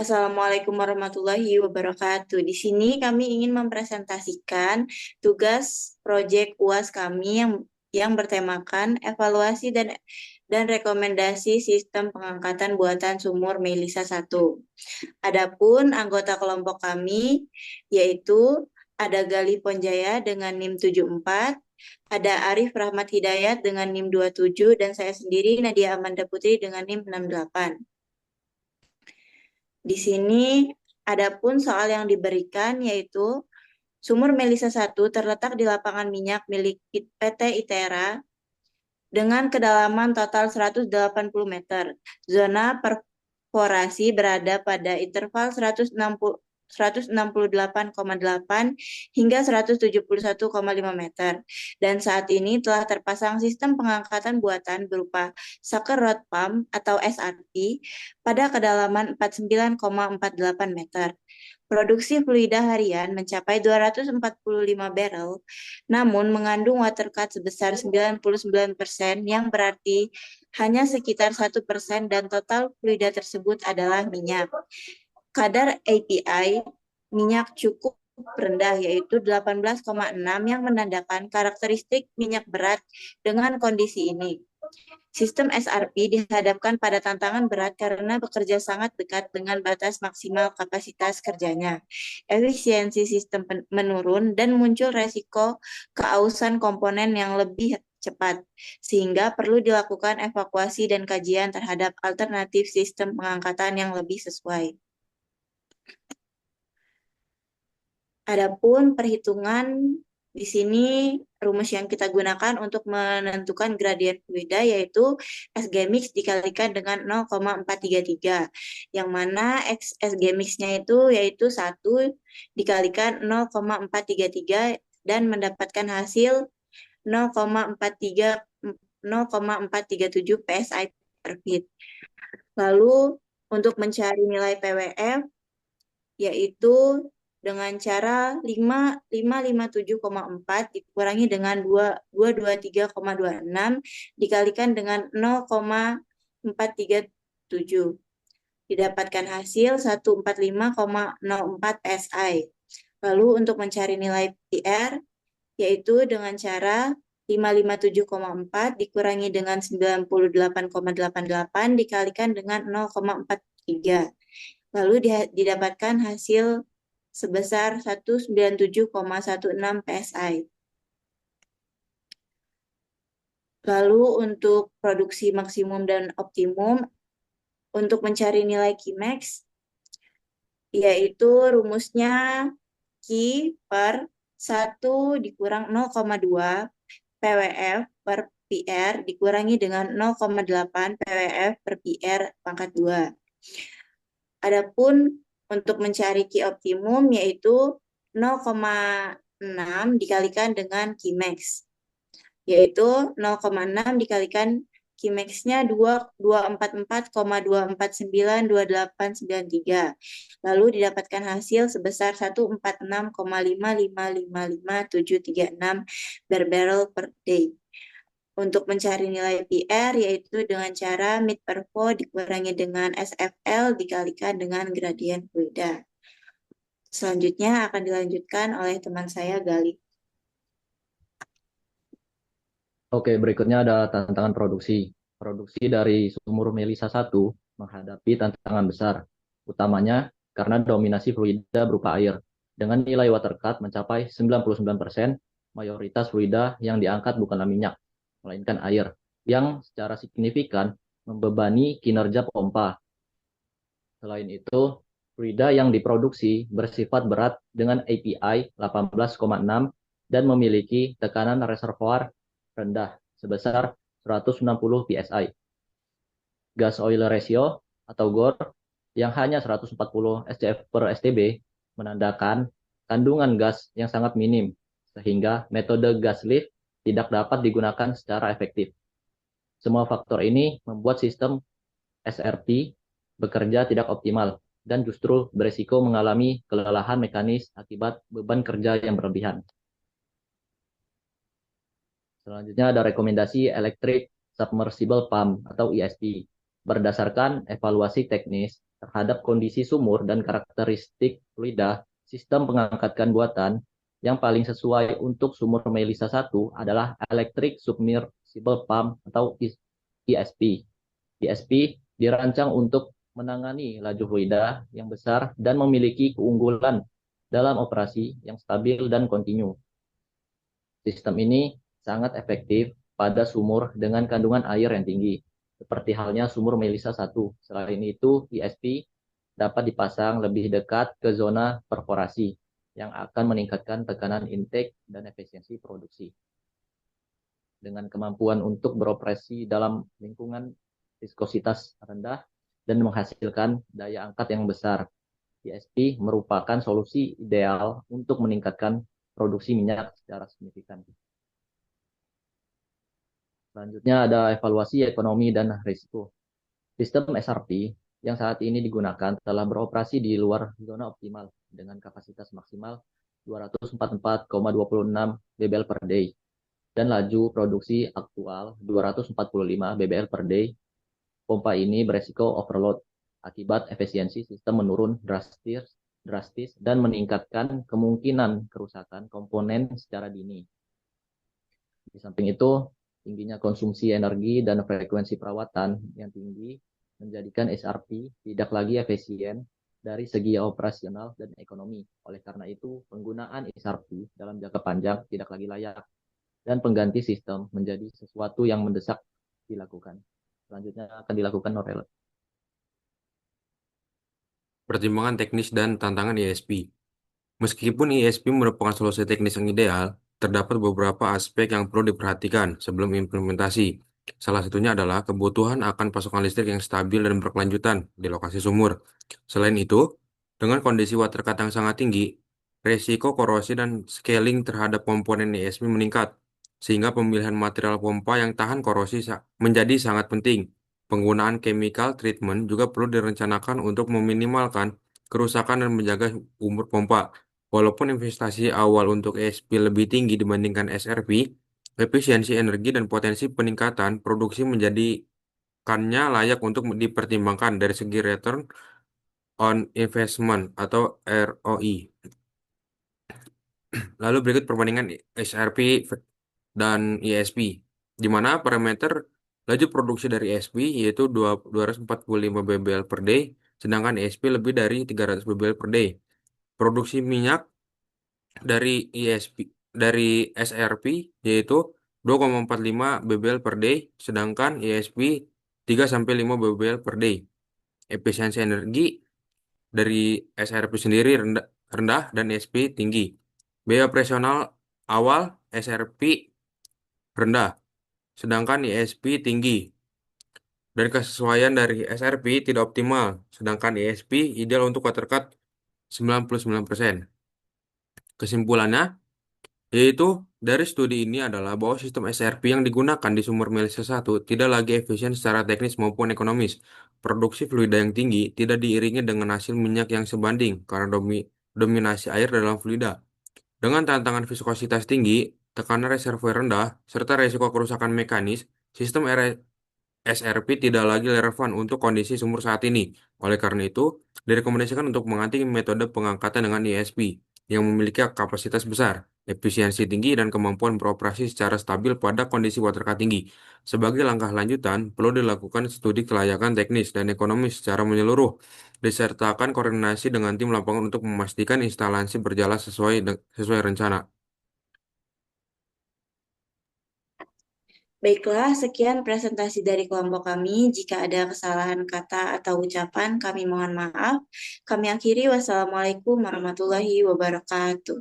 Assalamualaikum warahmatullahi wabarakatuh. Di sini kami ingin mempresentasikan tugas proyek UAS kami yang bertemakan evaluasi dan rekomendasi sistem pengangkatan buatan sumur Melisa 1. Adapun anggota kelompok kami yaitu ada Galih Ponjaya dengan NIM 74, ada Arif Rahmat Hidayat dengan NIM 27, dan saya sendiri Nadia Amanda Putri dengan NIM 68. Di sini adapun soal yang diberikan yaitu sumur Melisa 1 terletak di lapangan minyak milik PT ITERA dengan kedalaman total 180 meter. Zona perforasi berada pada interval 168,8 hingga 171,5 meter. Dan saat ini telah terpasang sistem pengangkatan buatan berupa sucker rod pump atau SRP pada kedalaman 49,48 meter. Produksi fluida harian mencapai 245 barrel, namun mengandung water cut sebesar 99% yang berarti hanya sekitar 1% dan total fluida tersebut adalah minyak. Kadar API minyak cukup rendah yaitu 18,6 yang menandakan karakteristik minyak berat dengan kondisi ini. Sistem SRP dihadapkan pada tantangan berat karena bekerja sangat dekat dengan batas maksimal kapasitas kerjanya. Efisiensi sistem menurun dan muncul resiko keausan komponen yang lebih cepat, sehingga perlu dilakukan evakuasi dan kajian terhadap alternatif sistem pengangkatan yang lebih sesuai. Adapun perhitungan di sini rumus yang kita gunakan untuk menentukan gradien fluida yaitu Sg mix dikalikan dengan 0,433, yang mana Sg mix-nya itu yaitu 1 dikalikan 0,433 dan mendapatkan hasil 0,43 0,437 PSI per feet. Lalu untuk mencari nilai PWF yaitu dengan cara 557,4 dikurangi dengan 223,26 dikalikan dengan 0,437. Didapatkan hasil 145,04 PSI. Lalu untuk mencari nilai PR yaitu dengan cara 557,4 dikurangi dengan 98,88 dikalikan dengan 0,43. Lalu didapatkan hasil sebesar 197,16 PSI. Lalu untuk produksi maksimum dan optimum, untuk mencari nilai Qmax, yaitu rumusnya Q per 1 dikurang 0,2 PWF per PR dikurangi dengan 0,8 PWF per PR pangkat 2. Adapun untuk mencari Q optimum yaitu 0,6 dikalikan dengan Qmax, yaitu 0,6 dikalikan Qmax-nya 244,2492893. Lalu didapatkan hasil sebesar 146,5555736 barrel per day. Untuk mencari nilai PR yaitu dengan cara mid per vo dikurangi dengan SFL dikalikan dengan gradien fluida. Selanjutnya akan dilanjutkan oleh teman saya Gali. Oke, berikutnya ada tantangan produksi. Produksi dari sumur Melisa 1 menghadapi tantangan besar, utamanya karena dominasi fluida berupa air. Dengan nilai water cut mencapai 99%, mayoritas fluida yang diangkat bukanlah minyak, melainkan air, yang secara signifikan membebani kinerja pompa. Selain itu, fluida yang diproduksi bersifat berat dengan API 18,6 dan memiliki tekanan reservoir rendah sebesar 160 psi. Gas oil ratio atau GOR yang hanya 140 SCF per STB menandakan kandungan gas yang sangat minim, sehingga metode gas lift tidak dapat digunakan secara efektif. Semua faktor ini membuat sistem SRT bekerja tidak optimal dan justru beresiko mengalami kelelahan mekanis akibat beban kerja yang berlebihan. Selanjutnya ada rekomendasi Electric Submersible Pump atau ESP. Berdasarkan evaluasi teknis, terhadap kondisi sumur dan karakteristik fluida, sistem pengangkatan buatan yang paling sesuai untuk sumur Melisa 1 adalah Electric Submersible Pump atau ESP. ESP dirancang untuk menangani laju fluida yang besar dan memiliki keunggulan dalam operasi yang stabil dan kontinu. Sistem ini sangat efektif pada sumur dengan kandungan air yang tinggi, seperti halnya sumur Melisa 1. Selain itu, ESP dapat dipasang lebih dekat ke zona perforasi yang akan meningkatkan tekanan intake dan efisiensi produksi. Dengan kemampuan untuk beroperasi dalam lingkungan viskositas rendah dan menghasilkan daya angkat yang besar, ESP merupakan solusi ideal untuk meningkatkan produksi minyak secara signifikan. Selanjutnya ada evaluasi ekonomi dan risiko. Sistem SRP yang saat ini digunakan telah beroperasi di luar zona optimal dengan kapasitas maksimal 244,26 bbl per day dan laju produksi aktual 245 bbl per day. Pompa ini beresiko overload akibat efisiensi sistem menurun drastis dan meningkatkan kemungkinan kerusakan komponen secara dini. Di samping itu, tingginya konsumsi energi dan frekuensi perawatan yang tinggi menjadikan SRP tidak lagi efisien dari segi operasional dan ekonomi. Oleh karena itu, penggunaan SRP dalam jangka panjang tidak lagi layak dan pengganti sistem menjadi sesuatu yang mendesak dilakukan. Selanjutnya akan dilakukan Norel. Pertimbangan teknis dan tantangan ISP. Meskipun ISP merupakan solusi teknis yang ideal, terdapat beberapa aspek yang perlu diperhatikan sebelum implementasi. Salah satunya adalah kebutuhan akan pasokan listrik yang stabil dan berkelanjutan di lokasi sumur. Selain itu, dengan kondisi water cut yang sangat tinggi, resiko korosi dan scaling terhadap komponen ISP meningkat, sehingga pemilihan material pompa yang tahan korosi menjadi sangat penting. Penggunaan chemical treatment juga perlu direncanakan untuk meminimalkan kerusakan dan menjaga umur pompa. Walaupun investasi awal untuk ESP lebih tinggi dibandingkan SRP, efisiensi energi dan potensi peningkatan produksi menjadikannya layak untuk dipertimbangkan dari segi return on investment atau ROI. Lalu berikut perbandingan SRP dan ESP, di mana parameter laju produksi dari ESP yaitu 245 bbl per day, sedangkan ESP lebih dari 300 bbl per day. Produksi minyak dari SRP yaitu 2,45 bbl per day, sedangkan ESP 3-5 bbl per day. Efisiensi energi dari SRP sendiri rendah dan ESP tinggi. Biaya operasional awal SRP rendah, sedangkan ESP tinggi. Dan kesesuaian dari SRP tidak optimal, sedangkan ESP ideal untuk watercut 99%. Kesimpulannya, yaitu dari studi ini adalah bahwa sistem SRP yang digunakan di sumur Melisa 1 tidak lagi efisien secara teknis maupun ekonomis. Produksi fluida yang tinggi tidak diiringi dengan hasil minyak yang sebanding karena dominasi air dalam fluida. Dengan tantangan viskositas tinggi, tekanan reservoir rendah, serta risiko kerusakan mekanis, sistem SRP tidak lagi relevan untuk kondisi sumur saat ini. Oleh karena itu, direkomendasikan untuk mengganti metode pengangkatan dengan ISP yang memiliki kapasitas besar, efisiensi tinggi, dan kemampuan beroperasi secara stabil pada kondisi water cut tinggi. Sebagai langkah lanjutan, perlu dilakukan studi kelayakan teknis dan ekonomis secara menyeluruh, disertakan koordinasi dengan tim lapangan untuk memastikan instalasi berjalan sesuai rencana. Baiklah, sekian presentasi dari kelompok kami. Jika ada kesalahan kata atau ucapan, kami mohon maaf. Kami akhiri. Wassalamualaikum warahmatullahi wabarakatuh.